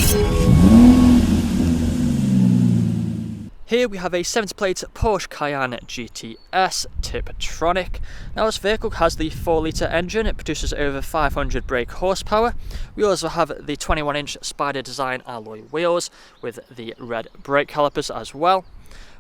Here we have a 70-plate Porsche Cayenne GTS Tiptronic. Now this vehicle has the 4-litre engine, it produces over 500 brake horsepower. We also have the 21-inch Spider design alloy wheels with the red brake calipers as well.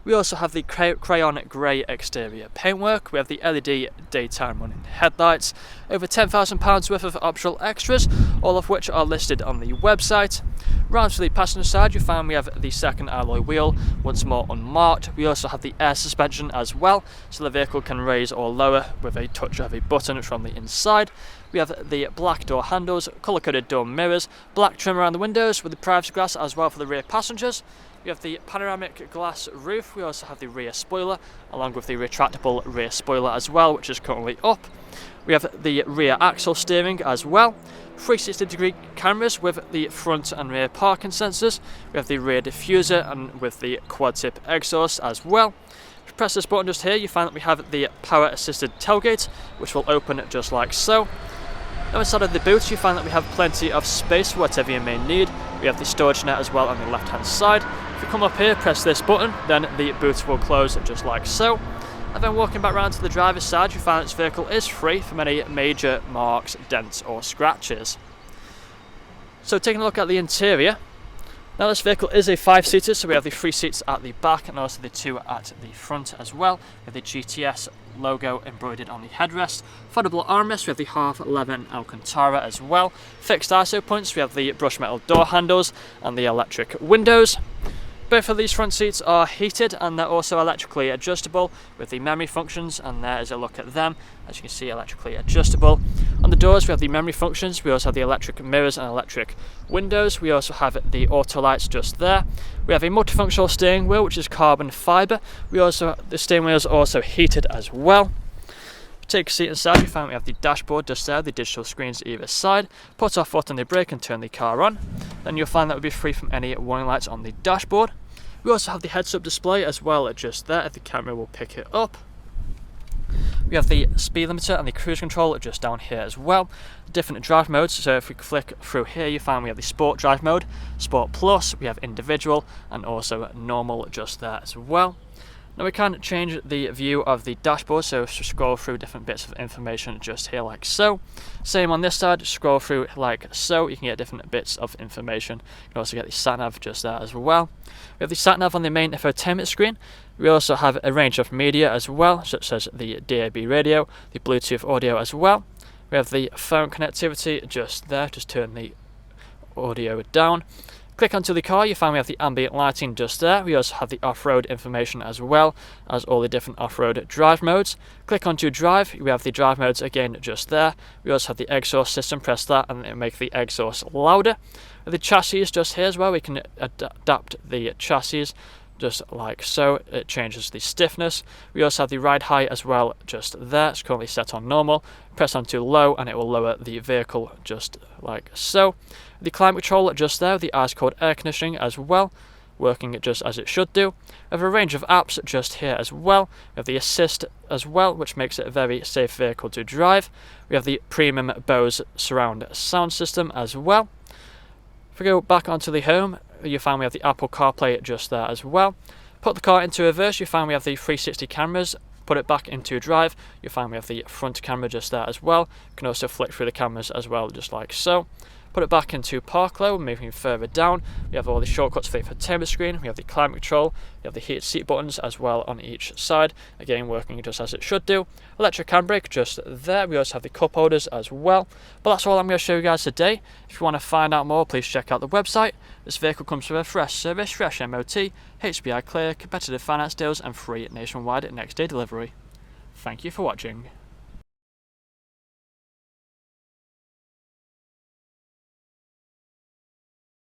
We also have the crayon grey exterior paintwork, we have the LED daytime running headlights, over £10,000 worth of optional extras, all of which are listed on the website. Round to the passenger side you find we have the second alloy wheel, once more unmarked. We also have the air suspension as well, so the vehicle can raise or lower with a touch of a button from the inside. We have the black door handles, colour-coded door mirrors, black trim around the windows with the privacy glass as well for the rear passengers. We have the panoramic glass roof, we also have the rear spoiler, along with the retractable rear spoiler as well, which is currently up. We have the rear axle steering as well, 360-degree cameras with the front and rear parking sensors. We have the rear diffuser and with the quad-tip exhaust as well. If you press this button just here, you find that we have the power-assisted tailgate, which will open just like so. Now inside of the boot you find that we have plenty of space for whatever you may need. We have the storage net as well on the left hand side. If you come up here, press this button, then the boot will close just like so. And then walking back round to the driver's side, you find this vehicle is free from any major marks, dents or scratches. So taking a look at the interior, now this vehicle is a 5-seater, so we have the 3 seats at the back and also the 2 at the front as well. We have the GTS logo embroidered on the headrest. Refundable armrests, we have the half leather and Alcantara as well. Fixed ISO points, we have the brushed metal door handles and the electric windows. Both of these front seats are heated and they're also electrically adjustable with the memory functions, and there is a look at them. As you can see, electrically adjustable. On the doors we have the memory functions, we also have the electric mirrors and electric windows. We also have the auto lights just there. We have a multifunctional steering wheel which is carbon fibre. The steering wheel is also heated as well. Take a seat inside, you find we have the dashboard just there, the digital screens either side. Put our foot on the brake and turn the car on. Then you'll find that we'll be free from any warning lights on the dashboard. We also have the heads-up display as well just there, if the camera will pick it up. We have the speed limiter and the cruise control just down here as well. Different drive modes, so if we flick through here you find we have the sport drive mode, sport plus, we have individual and also normal just there as well. Now we can change the view of the dashboard, so if you scroll through different bits of information just here like so. Same on this side, scroll through like so, you can get different bits of information. You can also get the sat-nav just there as well. We have the sat-nav on the main infotainment screen. We also have a range of media as well, such as the DAB radio, the Bluetooth audio as well. We have the phone connectivity just there, just turn the audio down. Click onto the car, you find we have the ambient lighting just there. We also have the off-road information as well as all the different off-road drive modes. Click onto drive, we have the drive modes again just there. We also have the exhaust system, press that and it'll make the exhaust louder. The chassis just here as well, we can adapt the chassis just like so. It changes the stiffness. We also have the ride height as well just there. It's currently set on normal. Press onto low and it will lower the vehicle just like so. The climate control just there, the ice cold air conditioning as well, working just as it should do. We have a range of apps just here as well. We have the assist as well, which makes it a very safe vehicle to drive. We have the premium Bose surround sound system as well. If we go back onto the home, you find we have the Apple CarPlay just there as well. Put the car into reverse, you find we have the 360 cameras. Put it back into drive, you find we have the front camera just there as well. You can also flick through the cameras as well, just like so. Put it back into park low, moving further down. We have all the shortcuts for the infotainment screen. We have the climate control. We have the heated seat buttons as well on each side. Again, working just as it should do. Electric handbrake just there. We also have the cup holders as well. But that's all I'm going to show you guys today. If you want to find out more, please check out the website. This vehicle comes with a fresh service, fresh MOT, HPI clear, competitive finance deals and free nationwide next day delivery. Thank you for watching.